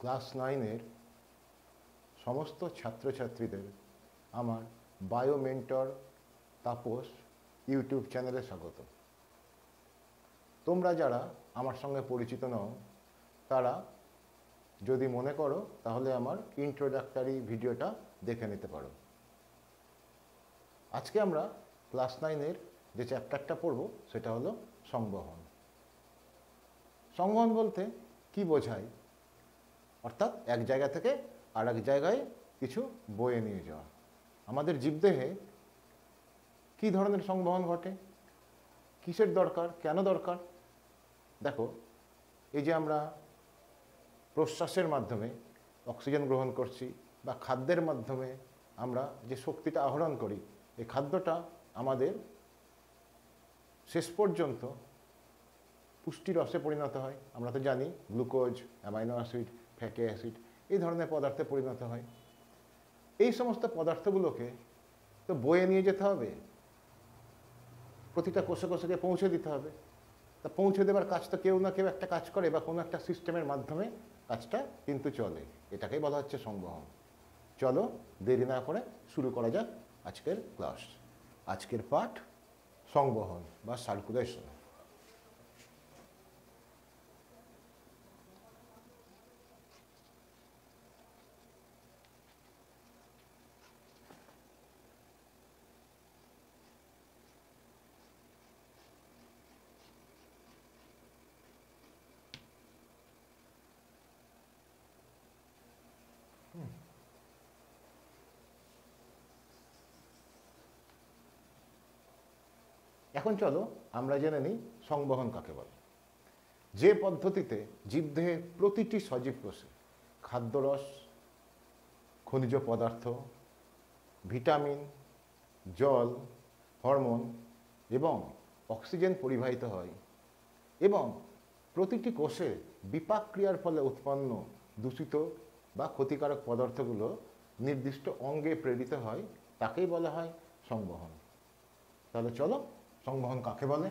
Class 9-এর সমস্ত ছাত্রছাত্রীদের আমার বায়ো মেন্টর তাপস ইউটিউব চ্যানেলে স্বাগত। তোমরা যারা আমার সঙ্গে পরিচিত নও তারা যদি মনে করো তাহলে আমার ইন্ট্রোডাক্টরি ভিডিওটা দেখে নিতে পারো। আজকে আমরা ক্লাস 9-এর যে চ্যাপ্টারটা পড়ব সেটা হলো সংবহন। সংবহন বলতে কি বোঝায়? অর্থাৎ এক জায়গা থেকে আর এক জায়গায় কিছু বয়ে নিয়ে যাওয়া। আমাদের জীবদেহে কী ধরনের সংবহন ঘটে, কিসের দরকার, কেন দরকার? দেখো, এই যে আমরা প্রশ্বাসের মাধ্যমে অক্সিজেন গ্রহণ করছি বা খাদ্যের মাধ্যমে আমরা যে শক্তিটা আহরণ করি, এই খাদ্যটা আমাদের শেষ পর্যন্ত পুষ্টি রসে পরিণত হয়। আমরা তো জানি glucose, amino acid, fatty acid এই ধরনের পদার্থে পরিণত হয়। এই সমস্ত পদার্থগুলোকে তো বয়ে নিয়ে যেতে হবে, প্রতিটা কোষে কোষে পৌঁছে দিতে হবে। তা পৌঁছে দেবার কাজ তো কেউ না কেউ একটা কাজ করে বা কোনো একটা সিস্টেমের মাধ্যমে কাজটা কিন্তু চলে। এটাকেই বলা হচ্ছে সংবহন। চলো দেরি না করে শুরু করা যাক আজকের ক্লাস। আজকের পাঠ সংবহন বা সার্কুলেশন। এখন চলো আমরা জেনে নিই সংবহন কাকে বলে। যে পদ্ধতিতে জীবদেহের প্রতিটি সজীব কোষে খাদ্যরস, খনিজ পদার্থ, ভিটামিন, জল, হরমোন এবং অক্সিজেন পরিবাহিত হয় এবং প্রতিটি কোষে বিপাক ক্রিয়ার ফলে উৎপন্ন দূষিত বা ক্ষতিকারক পদার্থগুলো নির্দিষ্ট অঙ্গে প্রেরিত হয়, তাকেই বলা হয় সংবহন। তাহলে চলো সংবহন কাকে বলে।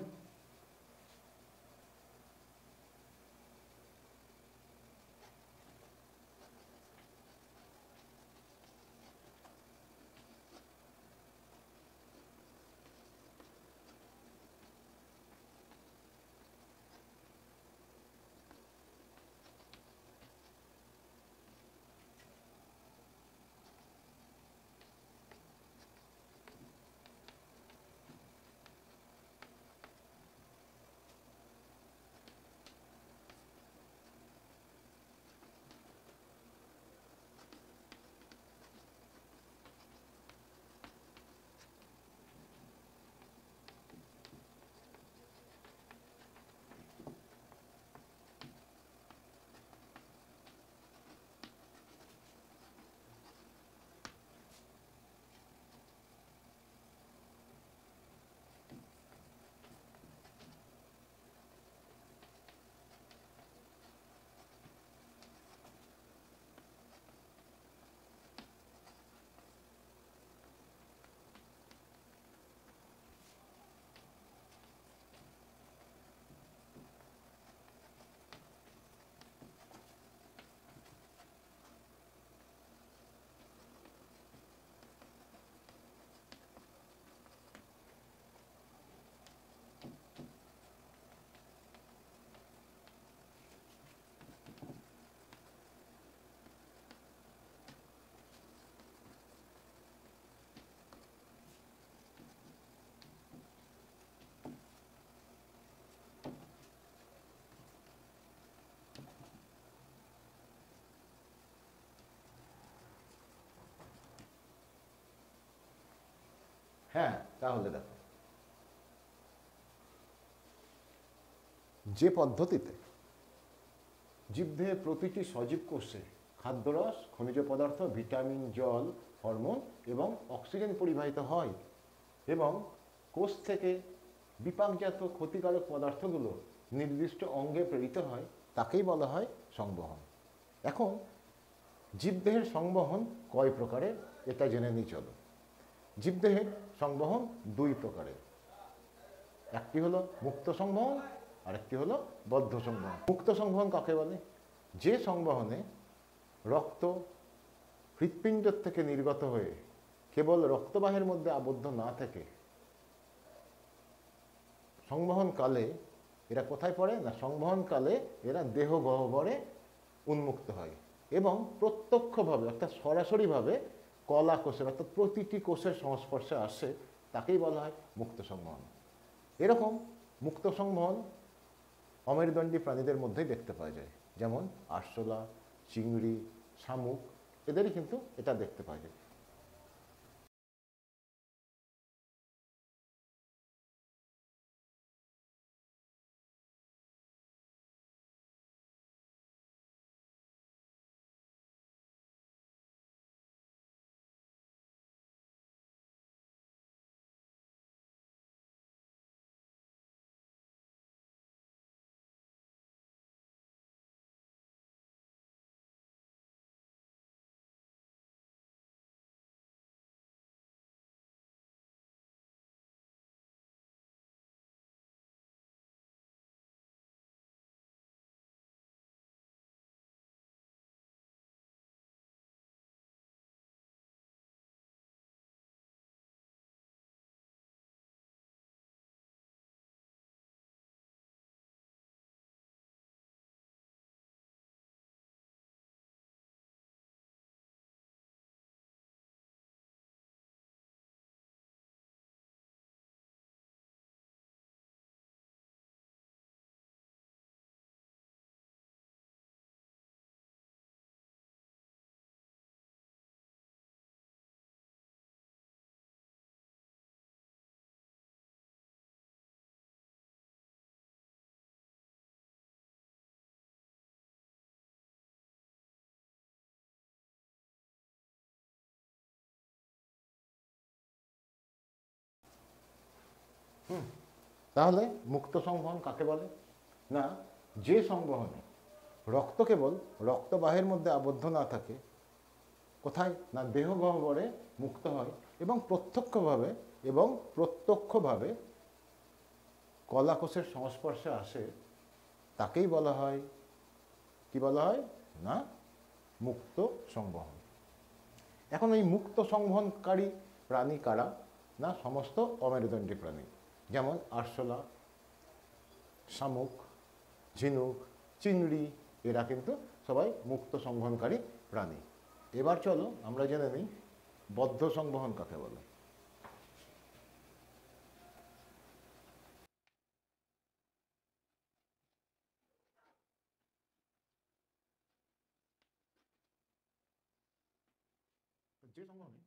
হ্যাঁ, তাহলে দেখো, যে পদ্ধতিতে জীবদেহের প্রতিটি সজীব কোষে খাদ্যরস, খনিজ পদার্থ, ভিটামিন, জল, হরমোন এবং অক্সিজেন পরিবাহিত হয় এবং কোষ থেকে বিপাকজাত ক্ষতিকারক পদার্থগুলো নির্দিষ্ট অঙ্গে প্রেরিত হয়, তাকেই বলা হয় সংবহন। এখন জীবদেহের সংবহন কয় প্রকারের এটা জেনে নিই চলো। জীবদেহের সংবহন দুই প্রকারের, একটি হলো মুক্ত সংবহন আর একটি হলো বদ্ধ সংবহন। মুক্ত সংবহন কাকে বলে? যে সংবহনে রক্ত হৃৎপিণ্ড থেকে নির্গত হয়ে কেবল রক্তবাহের মধ্যে আবদ্ধ না থেকে সংবহনকালে এরা কোথায় পড়ে না, সংবহনকালে এরা দেহ গহ্বরে উন্মুক্ত হয় এবং প্রত্যক্ষভাবে অর্থাৎ সরাসরিভাবে কলা কোষের অর্থাৎ প্রতিটি কোষের সংস্পর্শে আসে, তাকেই বলা হয় মুক্ত সংবহন। এরকম মুক্ত সংবহন অমেরুদণ্ডী প্রাণীদের মধ্যেই দেখতে পাওয়া যায়, যেমন আরশোলা, চিংড়ি, শামুক, এদেরই কিন্তু এটা দেখতে পাওয়া যায়। তাহলে মুক্ত সংবহন কাকে বলে না, যে সংবহনে রক্ত কেবল রক্তবাহের মধ্যে আবদ্ধ না থাকে, কোথায় না দেহ গহ্বরে মুক্ত হয় এবং প্রত্যক্ষভাবে কলাকোষের সংস্পর্শে আসে, তাকেই বলা হয় কি বলা হয় না মুক্ত সংবহন। এখন এই মুক্ত সংবহনকারী প্রাণী কারা না, সমস্ত অমেরুদণ্ডী প্রাণী, যেমন আরশোলা, শামুক, ঝিনুক, চিংড়ি, এরা কিন্তু সবাই মুক্ত সংবহনকারী প্রাণী। এবার চলো আমরা জেনে নিই বদ্ধ সংবহন কাকে বলে। যে সংবহনে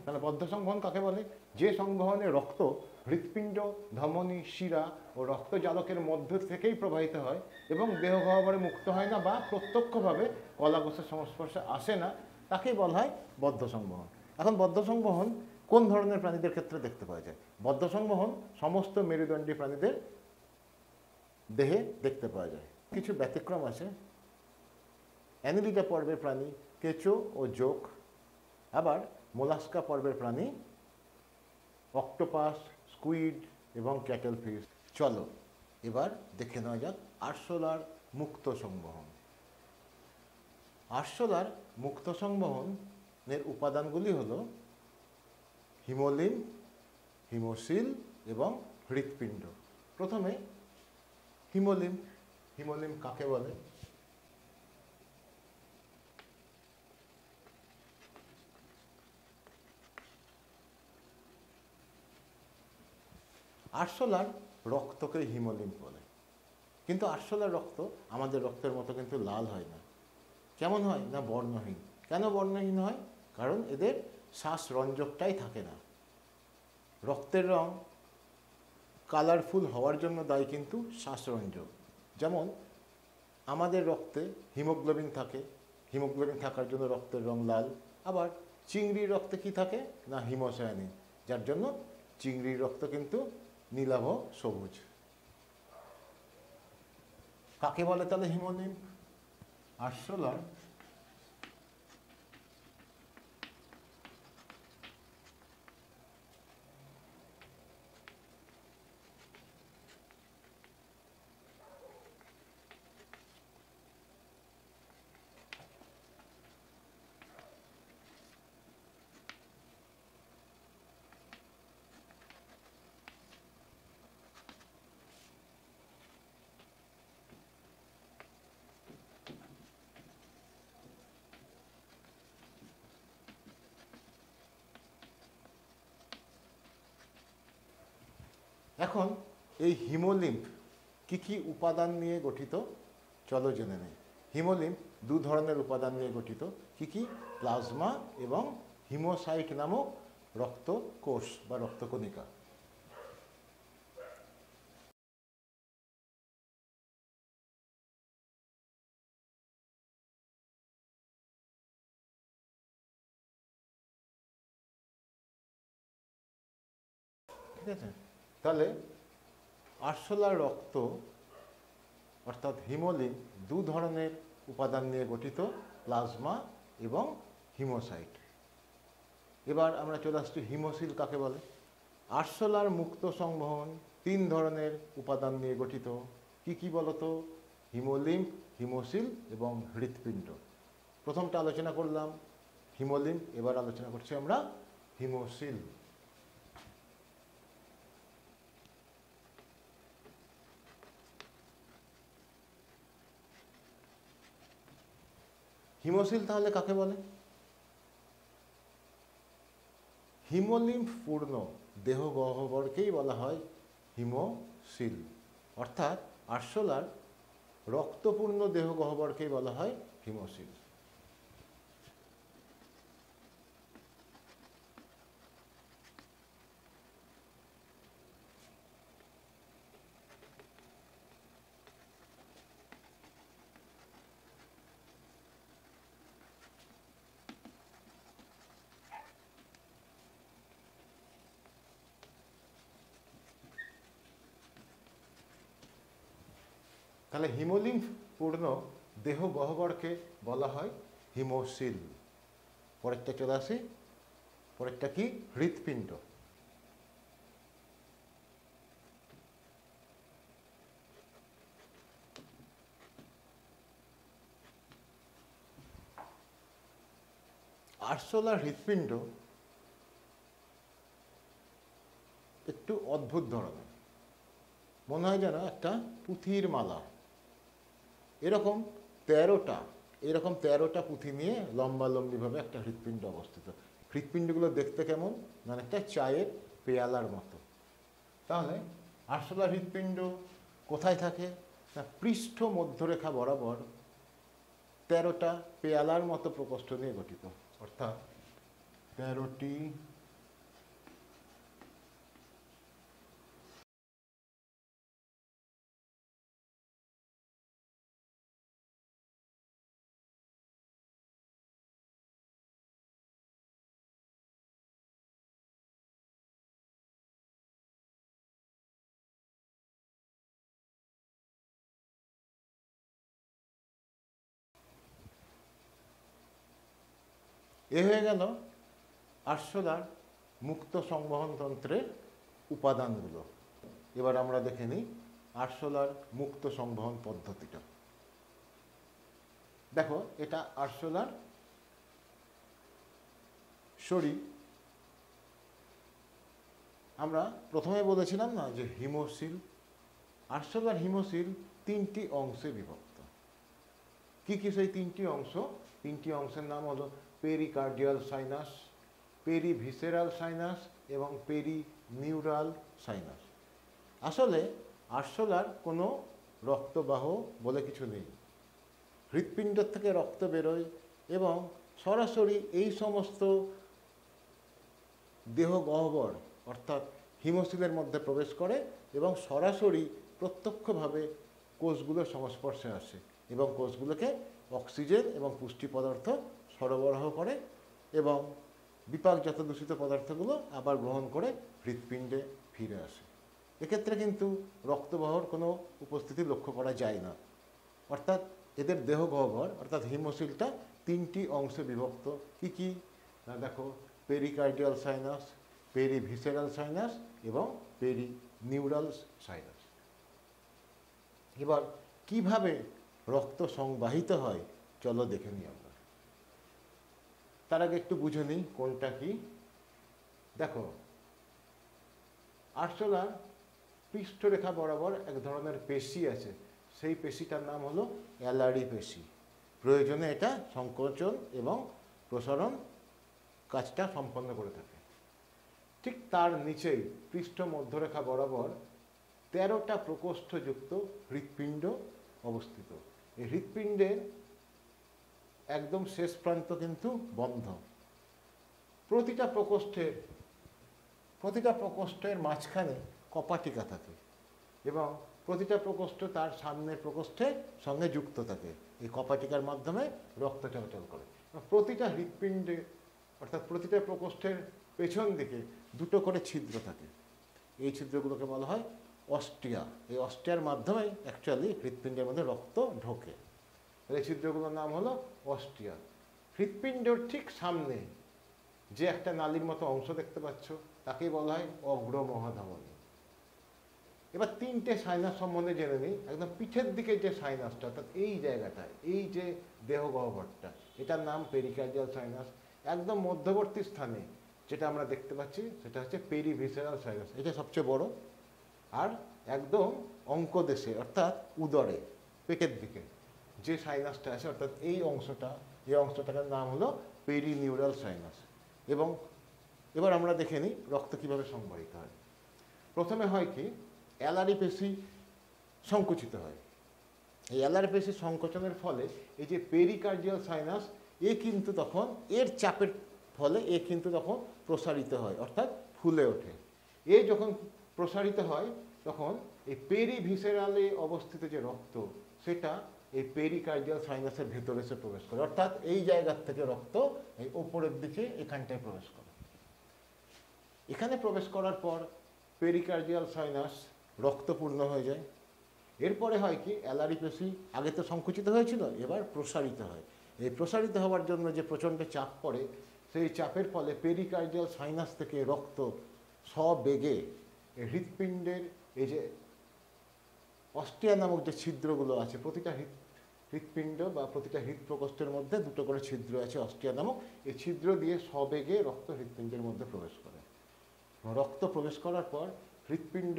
তাহলে বদ্ধ সংবহন কাকে বলে, যে সংবহনে রক্ত হৃৎপিণ্ড, ধমনী, শিরা ও রক্তজালকের মধ্য থেকেই প্রবাহিত হয় এবং দেহ গহ্বরে মুক্ত হয় না বা প্রত্যক্ষভাবে কলাকোষের সংস্পর্শে আসে না, তাকেই বলা হয় বদ্ধ সংবহন। এখন বদ্ধ সংবহন কোন ধরনের প্রাণীদের ক্ষেত্রে দেখতে পাওয়া যায়? বদ্ধ সংবহন সমস্ত মেরুদণ্ডী প্রাণীদের দেহে দেখতে পাওয়া যায়, কিছু ব্যতিক্রম আছে। অ্যানিলিডা পর্বের প্রাণী কেঁচো ও জোক আবার মোলাস্কা পর্বের প্রাণী অক্টোপাস, স্কুইড এবং ক্যাটেল ফিশ। চলো এবার দেখে নেওয়া যাক আরশোলার মুক্ত সংবহন। আরশোলার মুক্ত সংবহনের উপাদানগুলি হল হিমোলিম্ফ, হিমোসিল এবং হৃৎপিণ্ড। প্রথমে হিমোলিম্ফ। হিমোলিম্ফ কাকে বলে? আরশোলার রক্তকে হিমোলিম্ফ বলে, কিন্তু আরশোলার রক্ত আমাদের রক্তের মতো কিন্তু লাল হয় না। কেমন হয় না? বর্ণহীন। কেন বর্ণহীন হয়? কারণ এদের শ্বাসরঞ্জকটাই থাকে না। রক্তের রং কালারফুল হওয়ার জন্য দায়ী কিন্তু শ্বাসরঞ্জক। যেমন আমাদের রক্তে হিমোগ্লোবিন থাকে, হিমোগ্লোবিন থাকার জন্য রক্তের রং লাল। আবার চিংড়ির রক্তে কি থাকে না? হিমোসায়ানিন, যার জন্য চিংড়ির রক্ত কিন্তু নীলাভ সবুজ। কাকে বলে তাহলে হিমোলিম্ফ? আরশোলার এখন এই হিমোলিম্ফ কি কি উপাদান নিয়ে গঠিত চলো জেনে নেই। হিমোলিম্ফ দু ধরনের উপাদান নিয়ে গঠিত। কি কি? প্লাজমা এবং হিমোসাইট নামক রক্তকোষ বা রক্তকণিকা। ঠিক আছে, তাহলে আরশোলার রক্ত অর্থাৎ হিমোলিম্ফ দু ধরনের উপাদান নিয়ে গঠিত, প্লাজমা এবং হিমোসাইট। এবার আমরা চলে আসছি হিমোসিল কাকে বলে। আরশোলার মুক্ত সংবহন তিন ধরনের উপাদান নিয়ে গঠিত। কি কি বলতো? হিমোলিম্ফ, হিমোসিল এবং হৃৎপিণ্ড। প্রথমটা আলোচনা করলাম হিমোলিম্ফ, এবার আলোচনা করছি আমরা হিমোসিল। হিমোসিল তাহলে কাকে বলে? হিমোলিম্ফ পূর্ণ দেহ গহ্বরকেই বলা হয় হিমোসিল। অর্থাৎ আরশোলার রক্তপূর্ণ দেহ গহ্বরকেই বলা হয় হিমোসিল। তাহলে হিমোলিম্ফ পূর্ণ দেহ গহ্বরকে বলা হয় হিমোসিল। পরেরটা চলে আসি, পরেরটা কি? হৃৎপিণ্ড। আরশোলার হৃৎপিণ্ড একটু অদ্ভুত ধরনের, মনে হয় যেন একটা পুঁথির মালা। এরকম 13টা পুঁথি নিয়ে লম্বালম্বিভাবে একটা হৃৎপিণ্ড অবস্থিত। হৃৎপিণ্ডগুলো দেখতে কেমন? মানে একটা চায়ের পেয়ালার মতো। তাহলে আরশোলার হৃৎপিণ্ড কোথায় থাকে না? পৃষ্ঠ মধ্যরেখা বরাবর 13টা পেয়ালার মতো প্রকোষ্ঠ নিয়ে গঠিত। অর্থাৎ 13টি এ হয়ে গেল আরশোলার মুক্ত সংবহন তন্ত্রের উপাদানগুলো। এবার আমরা দেখে নিই আরশোলার মুক্ত সংবহন পদ্ধতিটা। দেখো, এটা আরশোলার শরীর। আমরা প্রথমে বলেছিলাম না যে হিমোসিল, আরশোলার হিমোসিল তিনটি অংশে বিভক্ত। কি কি সেই তিনটি অংশ? তিনটি অংশের নাম হলো পেরিকার্ডিয়াল সাইনাস, পেরিভিসেরাল সাইনাস এবং পেরিনিউরাল সাইনাস। আসলে আরশোলার কোনো রক্তবাহ বলে কিছু নেই। হৃৎপিণ্ড থেকে রক্ত বেরোয় এবং সরাসরি এই সমস্ত দেহ গহ্বর অর্থাৎ হিমোসিলের মধ্যে প্রবেশ করে এবং সরাসরি প্রত্যক্ষভাবে কোষগুলোর সংস্পর্শে আসে এবং কোষগুলোকে অক্সিজেন এবং পুষ্টি পদার্থ সরবরাহ করে এবং বিপাকজাত দূষিত পদার্থগুলো আবার গ্রহণ করে হৃৎপিণ্ডে ফিরে আসে। এক্ষেত্রে কিন্তু রক্তবাহর কোনো উপস্থিতি লক্ষ্য করা যায় না। অর্থাৎ এদের দেহ গহ্বর অর্থাৎ হিমোসিলটা তিনটি অংশে বিভক্ত। কি কি না দেখো, পেরিকার্ডিয়াল সাইনাস, পেরিভিসেরাল সাইনাস এবং পেরিনিউরাল সাইনাস। এবার কিভাবে রক্ত সংবাহিত হয় চলো দেখে নিই আমরা। তার আগে একটু বুঝে নিই কোনটা কি। দেখো, আরশোলার পৃষ্ঠরেখা বরাবর এক ধরনের পেশি আছে, সেই পেশিটার নাম হলো অ্যালারি পেশি। প্রয়োজনে এটা সংকোচন এবং প্রসারণ কাজটা সম্পন্ন করে থাকে। ঠিক তার নিচেই পৃষ্ঠ মধ্যরেখা বরাবর 13টা প্রকোষ্ঠযুক্ত হৃৎপিণ্ড অবস্থিত। এই হৃৎপিণ্ডের একদম শেষ প্রান্ত কিন্তু বন্ধ। প্রতিটা প্রকোষ্ঠের মাঝখানে কপাটিকা থাকে এবং প্রতিটা প্রকোষ্ঠ তার সামনের প্রকোষ্ঠের সঙ্গে যুক্ত থাকে। এই কপাটিকার মাধ্যমে রক্ত চলাচল করে। প্রতিটা হৃৎপিণ্ডে অর্থাৎ প্রতিটা প্রকোষ্ঠের পেছন দিকে দুটো করে ছিদ্র থাকে। এই ছিদ্রগুলোকে বলা হয় অস্টিয়া। এই অস্টিয়ার মাধ্যমে অ্যাকচুয়ালি হৃৎপিণ্ডের মধ্যে রক্ত ঢোকে। এই ছিদ্রগুলোর নাম হলো অস্টিয়া। হৃৎপিণ্ডের ঠিক সামনে যে একটা নালীর মতো অংশ দেখতে পাচ্ছ তাকেই বলা হয় অগ্রমহাধমনী। এবার তিনটে সাইনাস সম্বন্ধে জেনে নিই। একদম পিঠের দিকে যে সাইনাসটা অর্থাৎ এই জায়গাটায়, এই যে দেহ গহ্বরটা, এটার নাম পেরিকার্ডিয়াল সাইনাস। একদম মধ্যবর্তী স্থানে যেটা আমরা দেখতে পাচ্ছি সেটা হচ্ছে পেরিভিসেরাল সাইনাস, এটা সবচেয়ে বড়। আর একদম অঙ্কদেশে অর্থাৎ উদরে পেটের দিকে যে সাইনাসটা আছে অর্থাৎ এই অংশটার নাম হলো পেরিনিউরাল সাইনাস। এবং এবার আমরা দেখে নিই রক্ত কীভাবে সংবাহিত হয়। প্রথমে হয় কি, অ্যালারি পেশি সংকুচিত হয়। এই অ্যালারি পেশি সংকোচনের ফলে এই যে পেরিকার্ডিয়াল সাইনাস কিন্তু তখন এর চাপের ফলে কিন্তু তখন প্রসারিত হয় অর্থাৎ ফুলে ওঠে। যখন প্রসারিত হয় তখন এই পেরিভিসেরালে অবস্থিত যে রক্ত সেটা এই পেরিকার্ডিয়াল সাইনাসের ভেতরে এসে প্রবেশ করে। অর্থাৎ এই জায়গার থেকে রক্ত এই ওপরের দিকে এখানটায় প্রবেশ করে। এখানে প্রবেশ করার পর পেরিকার্ডিয়াল সাইনাস রক্তপূর্ণ হয়ে যায়। এরপরে হয় কি, অ্যালারি পেশি আগে তো সংকুচিত হয়েছিল, এবার প্রসারিত হয়। এই প্রসারিত হওয়ার জন্য যে প্রচণ্ড চাপ পড়ে, সেই চাপের ফলে পেরিকার্ডিয়াল সাইনাস থেকে রক্ত সবেগে হৃৎপিণ্ডের এই যে অস্টিয়া নামক যে ছিদ্রগুলো আছে, প্রতিটা হৃৎপিণ্ড বা প্রতিটা হৃৎপ্রকোষ্ঠের মধ্যে দুটো করে ছিদ্র আছে অস্টিয়া নামক, এই ছিদ্র দিয়ে সবেগে রক্ত হৃৎপিণ্ডের মধ্যে প্রবেশ করে। রক্ত প্রবেশ করার পর হৃৎপিণ্ড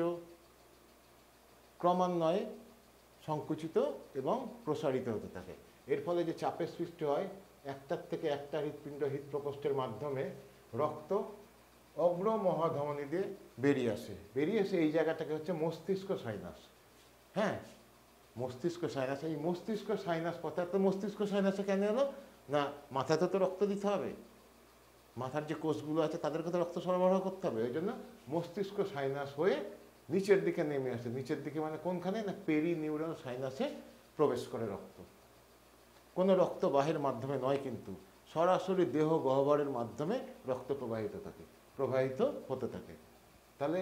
ক্রমান্বয়ে সংকুচিত এবং প্রসারিত হতে থাকে। এর ফলে যে চাপের সৃষ্টি হয়, একটার থেকে একটা হৃৎপ্রকোষ্ঠের মাধ্যমে রক্ত অগ্রমহাধমনী দিয়ে বেরিয়ে এসে এই জায়গাটাকে হচ্ছে মস্তিষ্ক সাইনাস। হ্যাঁ, মস্তিষ্ক সাইনাস। এই মস্তিষ্ক সাইনাস পথে তো মস্তিষ্ক সাইনাসে কেন এলো না, মাথাতে তো রক্ত দিতে হবে, মাথার যে কোষগুলো আছে তাদেরকে তো রক্ত সরবরাহ করতে হবে। ওই জন্য মস্তিষ্ক সাইনাস হয়ে নিচের দিকে নেমে আসে। নিচের দিকে মানে কোনখানে না, পেরিনিউরাল সাইনাসে প্রবেশ করে রক্ত। কোনো রক্তবাহের মাধ্যমে নয়, কিন্তু সরাসরি দেহ গহ্বরের মাধ্যমে রক্ত প্রবাহিত হতে থাকে। তাহলে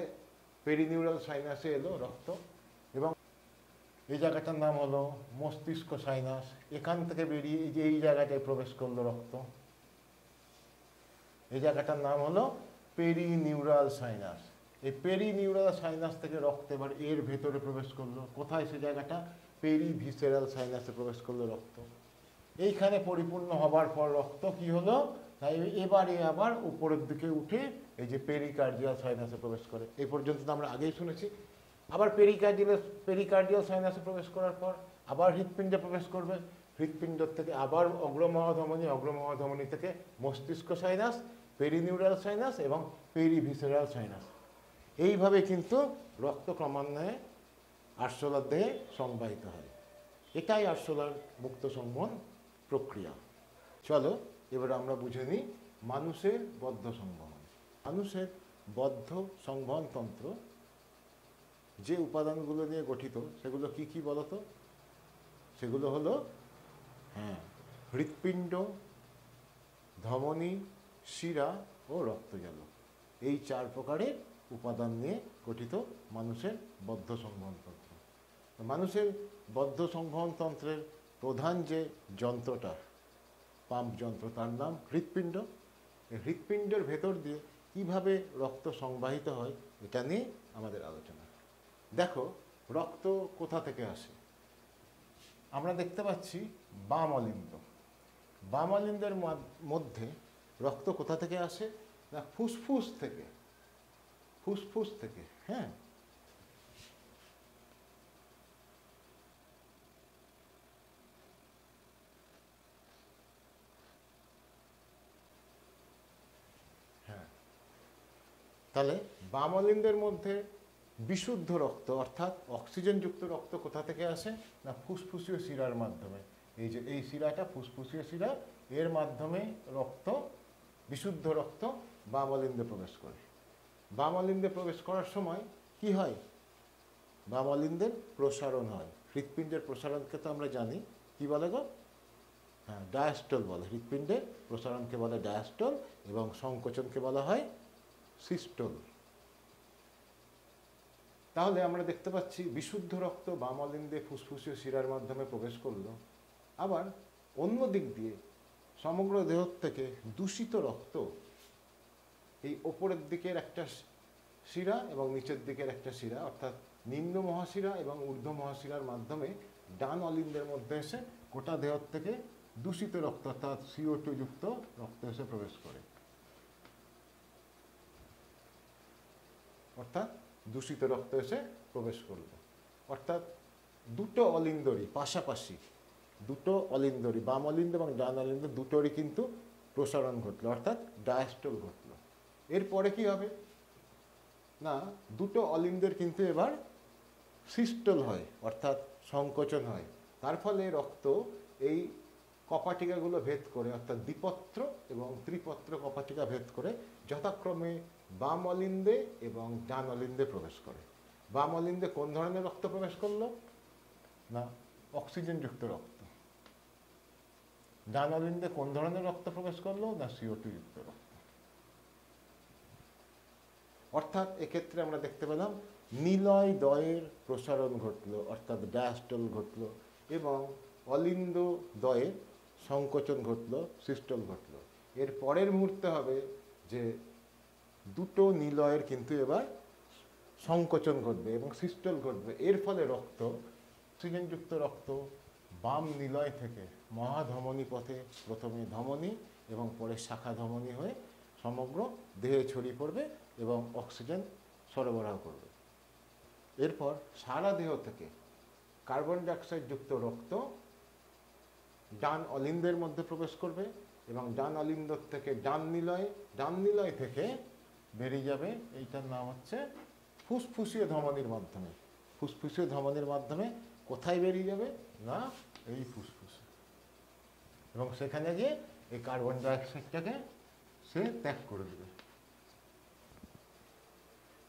পেরিনিউরাল সাইনাসে এলো রক্ত এবং এই জায়গাটার নাম হলো মস্তিষ্ক সাইনাস। এখান থেকে বেরিয়ে এই যে এই জায়গাটায় প্রবেশ করলো রক্ত। এই জায়গাটার নাম হলো পেরিনিউরাল সাইনাস। এই পেরিনিউরাল সাইনাস থেকে রক্ত এবার এর ভেতরে প্রবেশ করলো। কোথায় সে জায়গাটা? পেরিভিসেরাল সাইনাসে প্রবেশ করলো রক্ত। এইখানে পরিপূর্ণ হবার পর রক্ত কি হলো? তাই এবারে আবার উপরের দিকে উঠে এই যে পেরিকার্ডিয়াল সাইনাসে প্রবেশ করে। এই পর্যন্ত তো আমরা আগেই শুনেছি। আবার পেরিকার্ডিয়াল সাইনাসে প্রবেশ করার পর আবার হৃৎপিণ্ডে প্রবেশ করবে। হৃৎপিণ্ড থেকে আবার অগ্রমহাধমনী থেকে মস্তিষ্ক সাইনাস, পেরিনিউরাল সাইনাস এবং পেরিভিসেরাল সাইনাস। এইভাবে কিন্তু রক্ত ক্রমান্বয়ে আরশোলার দেহে সংবাহিত হয়। এটাই আরশোলার মুক্ত সংবহন প্রক্রিয়া। চলো এবার আমরা বুঝে নিই মানুষের বদ্ধ সংবহন। মানুষের বদ্ধ সংবহন তন্ত্র যে উপাদানগুলো নিয়ে গঠিত সেগুলো কি কি বলতো? সেগুলো হলো হৃৎপিণ্ড, ধমনী, শিরা ও রক্তজালক। এই 4 প্রকারের উপাদান নিয়ে গঠিত মানুষের বদ্ধ সংবহন তন্ত্র। মানুষের বদ্ধ সংবহন তন্ত্রের প্রধান যে যন্ত্রটা, পাম্প যন্ত্র, তার নাম হৃৎপিণ্ড। এই হৃৎপিণ্ডের ভেতর দিয়ে কিভাবে রক্ত সংবাহিত হয় এটা নিয়ে আমাদের আলোচনা। দেখো রক্ত কোথা থেকে আসে? আমরা দেখতে পাচ্ছি বাম অলিন্দ। বাম অলিন্দের মধ্যে রক্ত কোথা থেকে আসে? না ফুসফুস থেকে। ফুসফুস থেকে, হ্যাঁ। তাহলে বাম অলিন্দের মধ্যে বিশুদ্ধ রক্ত অর্থাৎ অক্সিজেনযুক্ত রক্ত কোথা থেকে আসে? না ফুসফুসীয় শিরার মাধ্যমে। এই যে এই শিরাটা ফুসফুসীয় শিরা, এর মাধ্যমে রক্ত, বিশুদ্ধ রক্ত বাম অলিন্দে প্রবেশ করে। বাম অলিন্দে প্রবেশ করার সময় কি হয়? বাম অলিন্দের প্রসারণ হয়। হৃৎপিণ্ডের প্রসারণকে তো আমরা জানি, কি বলে গো? হ্যাঁ, ডায়াস্টল বলে। হৃৎপিণ্ডের প্রসারণকে বলে ডায়াস্টল এবং সংকোচনকে বলা হয় সিস্টোল। তাহলে আমরা দেখতে পাচ্ছি বিশুদ্ধ রক্ত বাম অলিন্দে ফুসফুসীয় শিরার মাধ্যমে প্রবেশ করলো। আবার অন্য দিক দিয়ে সমগ্র দেহ থেকে দূষিত রক্ত এই ওপরের দিকের একটা শিরা এবং নিচের দিকের একটা শিরা অর্থাৎ নিম্ন মহাশিরা এবং ঊর্ধ্ব মহাশিরার মাধ্যমে ডান অলিন্দের মধ্যে এসে গোটা দেহ থেকে দূষিত রক্ত অর্থাৎ CO2 যুক্ত রক্ত এসে প্রবেশ করে। অর্থাৎ দূষিত রক্ত এসে প্রবেশ করল। অর্থাৎ দুটো অলিন্দরই পাশাপাশি, দুটো অলিন্দরই বাম অলিন্দ এবং ডান অলিন্দ দুটোরই কিন্তু প্রসারণ ঘটলো, অর্থাৎ ডায়াস্টল ঘটলো। এরপরে কি হবে? না দুটো অলিন্দের কিন্তু এবার সিস্টল হয়, অর্থাৎ সংকোচন হয়। তার ফলে রক্ত এই কপাটিকাগুলো ভেদ করে, অর্থাৎ দ্বিপত্র এবং ত্রিপত্র কপাটিকা ভেদ করে যথাক্রমে বাম অলিন্দে এবং ডান অলিন্দে প্রবেশ করে। বাম অলিন্দে কোন ধরনের রক্ত প্রবেশ করলো? না অক্সিজেনযুক্ত রক্ত। ডান অলিন্দে কোন ধরনের রক্ত প্রবেশ করলো? না CO2 যুক্ত রক্ত। অর্থাৎ এক্ষেত্রে আমরা দেখতে পেলাম নিলয় দ্বয়ের প্রসারণ ঘটলো, অর্থাৎ ডায়াস্টল ঘটলো, এবং অলিন্দ দ্বয়ের সংকোচন ঘটলো, সিস্টল ঘটলো। এর পরের মুহূর্তে হবে যে দুটো নিলয়ের কিন্তু এবার সংকোচন ঘটবে এবং সিস্টল ঘটবে। এর ফলে রক্ত, অক্সিজেনযুক্ত রক্ত বাম নিলয় থেকে মহাধমনী পথে প্রথমে ধমনী এবং পরে শাখা ধমনী হয়ে সমগ্র দেহে ছড়িয়ে পড়বে এবং অক্সিজেন সরবরাহ করবে। এরপর সারা দেহ থেকে কার্বন ডাইঅক্সাইড যুক্ত রক্ত ডান অলিন্দের মধ্যে প্রবেশ করবে এবং ডান অলিন্দ থেকে ডান নিলয় থেকে বেরিয়ে যাবে। এইটার নাম হচ্ছে ফুসফুসীয় ধমনীর মাধ্যমে। ফুসফুসীয় ধমনীর মাধ্যমে কোথায় বেরিয়ে যাবে? না এই ফুসফুসে, এবং সেখানে গিয়ে এই কার্বন ডাইঅক্সাইডটাকে সে ত্যাগ করে দেবে।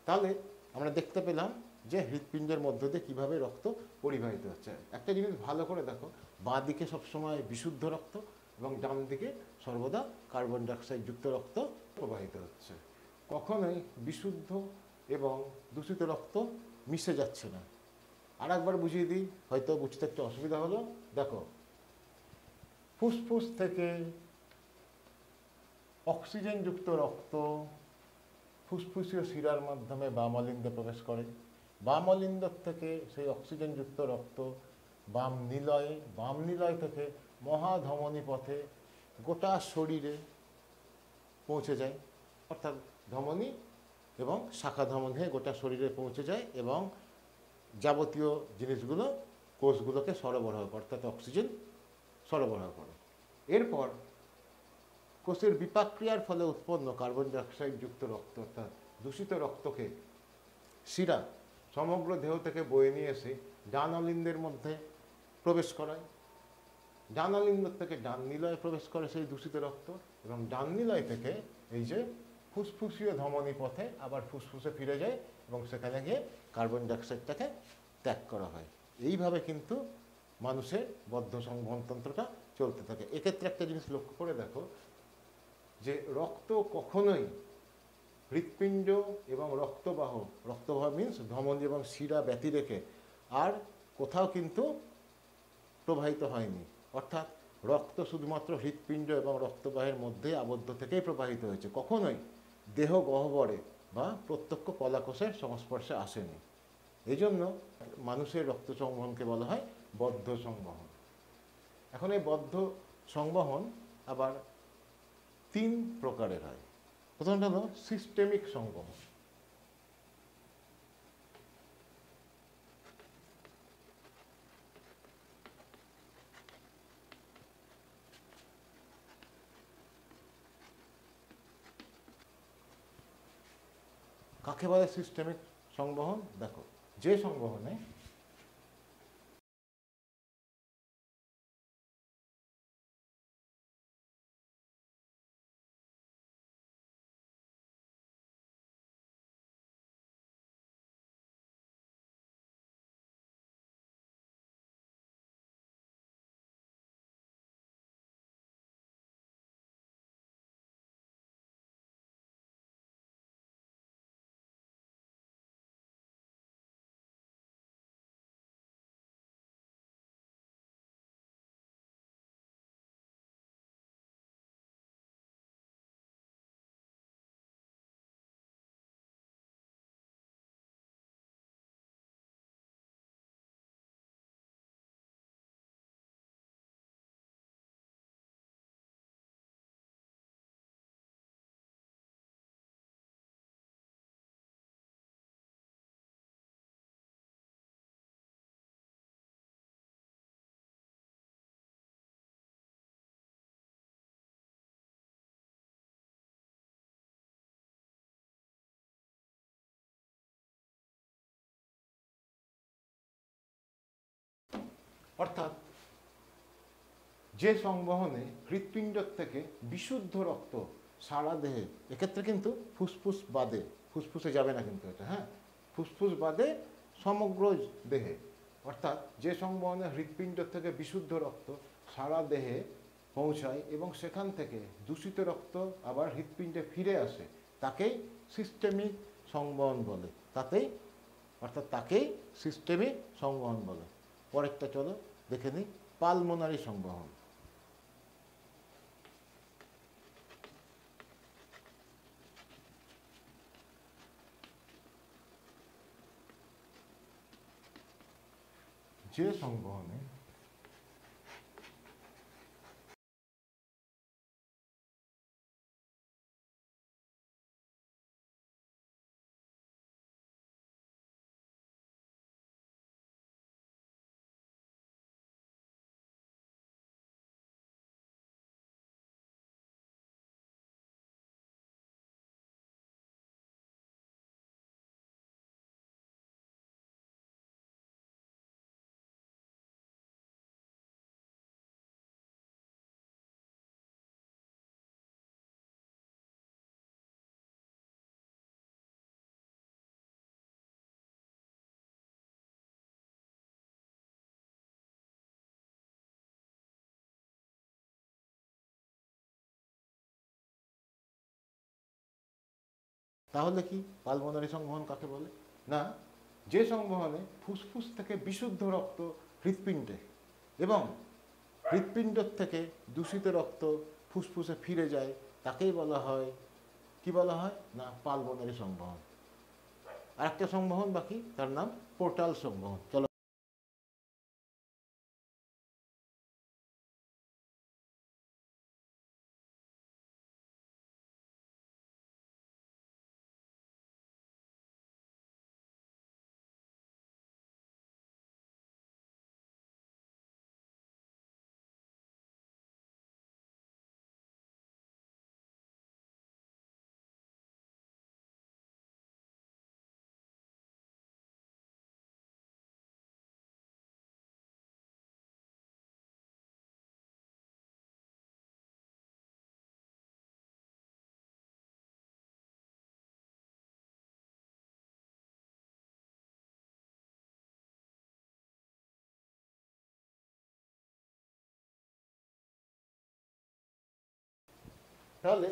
তাহলে আমরা দেখতে পেলাম যে হৃৎপিণ্ডের মধ্য দিয়ে কীভাবে রক্ত পরিবাহিত হচ্ছে। একটা জিনিস ভালো করে দেখো, বাঁ দিকে সবসময় বিশুদ্ধ রক্ত এবং ডান দিকে সর্বদা কার্বন ডাইঅক্সাইড যুক্ত রক্ত প্রবাহিত হচ্ছে। কখনোই বিশুদ্ধ এবং দূষিত রক্ত মিশে যাচ্ছে না। আর একবার বুঝিয়ে দিই, হয়তো বুঝতে একটু অসুবিধা হলো। দেখো ফুসফুস থেকে অক্সিজেনযুক্ত রক্ত ফুসফুসীয় শিরার মাধ্যমে বাম অলিন্দে প্রবেশ করে। বাম অলিন্দ থেকে সেই অক্সিজেনযুক্ত রক্ত বাম নিলয় থেকে মহাধমনী পথে গোটা শরীরে পৌঁছে যায়, অর্থাৎ ধমনী এবং শাখা ধমনী হয়ে গোটা শরীরে পৌঁছে যায় এবং যাবতীয় জিনিসগুলো কোষগুলোকে সরবরাহ করে, অর্থাৎ অক্সিজেন সরবরাহ করে। এরপর কোষের বিপাক ক্রিয়ার ফলে উৎপন্ন কার্বন ডাইঅক্সাইড যুক্ত রক্ত, অর্থাৎ দূষিত রক্তকে শিরা সমগ্র দেহ থেকে বয়ে নিয়ে এসে ডান অলিন্দের মধ্যে প্রবেশ করায়। ডান অলিন্দ থেকে ডান নিলয়ে প্রবেশ করে সেই দূষিত রক্ত এবং ডান নিলয় থেকে এই যে ফুসফুসীয় ধমনী পথে আবার ফুসফুসে ফিরে যায় এবং সেখানে গিয়ে কার্বন ডাইঅক্সাইডটাকে ত্যাগ করা হয়। এইভাবে কিন্তু মানুষের বদ্ধ সংবহনতন্ত্রটা চলতে থাকে। এক্ষেত্রে একটা জিনিস লক্ষ্য করে দেখো যে রক্ত কখনোই হৃৎপিণ্ড এবং রক্তবাহ মিন্স ধমনী এবং শিরা ব্যতি রেখে আর কোথাও কিন্তু প্রবাহিত হয়নি, অর্থাৎ রক্ত শুধুমাত্র হৃৎপিণ্ড এবং রক্তবাহের মধ্যে আবদ্ধ থেকেই প্রবাহিত হয়েছে, কখনোই দেহ গহ্বরে বা প্রত্যক্ষ কলাকোষের সংস্পর্শে আসেনি। এই জন্য মানুষের রক্ত সংবহনকে বলা হয় বদ্ধ সংবহন। এখন এই বদ্ধ সংবহন আবার 3 প্রকারের হয়। প্রথমটা হলো সিস্টেমিক সংবহন। কাকে বলে সিস্টেমিক সংবহন? দেখো, যে সংবহনে অর্থাৎ যে সংবহনে হৃৎপিণ্ড থেকে বিশুদ্ধ রক্ত সারা দেহে, এক্ষেত্রে কিন্তু ফুসফুস বাদে, ফুসফুসে যাবে না কিন্তু এটা, হ্যাঁ, ফুসফুস বাদে সমগ্র দেহে, অর্থাৎ যে সংবহনে হৃৎপিণ্ড থেকে বিশুদ্ধ রক্ত সারা দেহে পৌঁছায় এবং সেখান থেকে দূষিত রক্ত আবার হৃৎপিণ্ডে ফিরে আসে, তাকেই সিস্টেমিক সংবহন বলে। তাকেই সিস্টেমিক সংবহন বলে। পরেরটা চলো দেখে নিই, পালমোনারি সংবহন। যে সংবহনে তাহলে কি পালমোনারি সংবহন কাকে বলে? না, যে সংবহনে ফুসফুস থেকে বিশুদ্ধ রক্ত হৃৎপিণ্ডে এবং হৃৎপিণ্ড থেকে দূষিত রক্ত ফুসফুসে ফিরে যায় তাকেই বলা হয়, কি বলা হয় না পালমোনারি সংবহন। আর একটা সংবহন বাকি, তার নাম পোর্টাল সংবহন। চলো তাহলে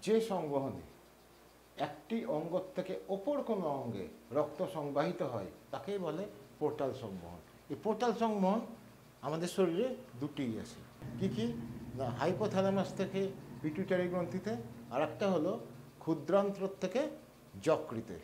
যে সংবহনে একটি অঙ্গ থেকে অপর কোনো অঙ্গে রক্ত সংবাহিত হয় তাকেই বলে পোর্টাল সংবহন। এই পোর্টাল সংবহন আমাদের শরীরে দুটিই আছে। কি কি না হাইপোথ্যালামাস থেকে পিটুইটারি গ্রন্থিতে, আর একটা হলো ক্ষুদ্রান্ত্র থেকে যকৃতে।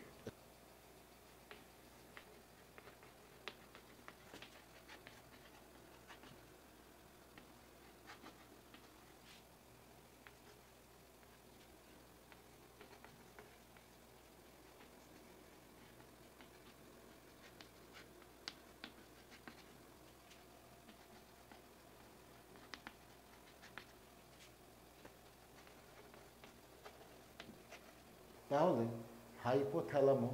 তাহলে হাইপোথ্যালামো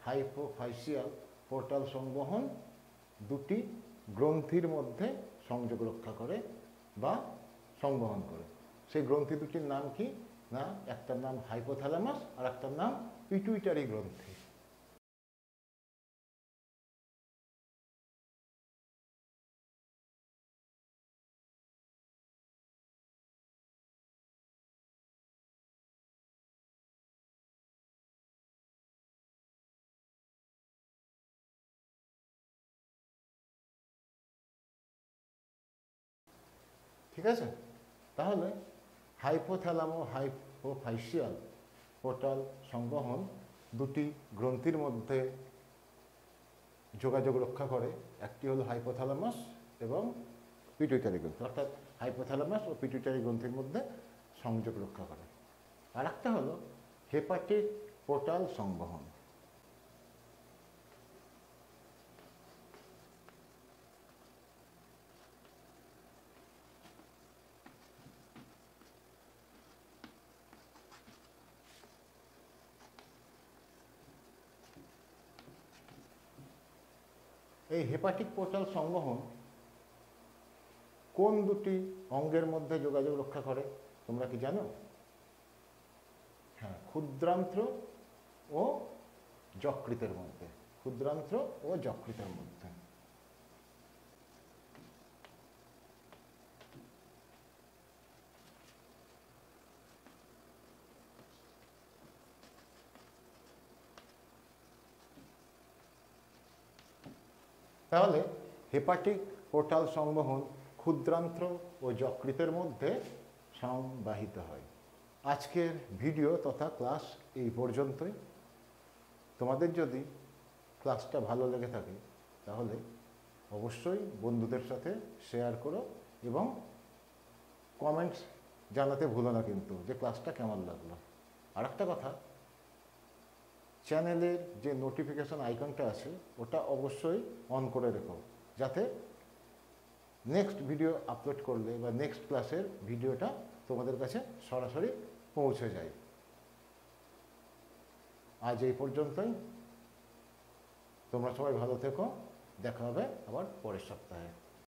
হাইপোফাইসিয়াল পোর্টাল সংবহন দুটি গ্রন্থির মধ্যে সংযোগ রক্ষা করে বা সংবহন করে। সেই গ্রন্থি দুটির নাম কি না একটার নাম হাইপোথ্যালামাস আর একটার নাম পিটুইটারি গ্রন্থি। ঠিক আছে, তাহলে হাইপোথ্যালামো হাইপোফাইসিয়াল পোর্টাল সংবহন দুটি গ্রন্থির মধ্যে যোগাযোগ রক্ষা করে। একটি হলো হাইপোথ্যালামাস এবং পিটুইটারি গ্রন্থি, অর্থাৎ হাইপোথ্যালামাস ও পিটুইটারি গ্রন্থির মধ্যে সংযোগ রক্ষা করে। আর একটা হলো হেপাটিক পোর্টাল সংবহন। এই হেপাটিক পোর্টাল সংবহন কোন দুটি অঙ্গের মধ্যে যোগাযোগ রক্ষা করে তোমরা কি জানো? হ্যাঁ, ক্ষুদ্রান্ত্র ও যকৃতের মধ্যে, ক্ষুদ্রান্ত্র ও যকৃতের মধ্যে। তাহলে হেপাটিক পোর্টাল সংবহন ক্ষুদ্রান্ত্র ও যকৃতের মধ্যে সংবাহিত হয়। আজকের ভিডিও তথা ক্লাস এই পর্যন্তই। তোমাদের যদি ক্লাসটা ভালো লেগে থাকে তাহলে অবশ্যই বন্ধুদের সাথে শেয়ার করো এবং কমেন্টস জানাতে ভুলো না কিন্তু যে ক্লাসটা কেমন লাগলো। আর একটা কথা, চ্যানেলের যে নোটিফিকেশন আইকনটা আছে ওটা অবশ্যই অন করে রেখো, যাতে নেক্সট ভিডিও আপলোড করলে বা নেক্সট ক্লাসের ভিডিওটা তোমাদের কাছে সরাসরি পৌঁছে যায়। আজ এই পর্যন্তই। তোমরা সবাই ভালো থেকো, দেখা হবে আবার পরের সপ্তাহে।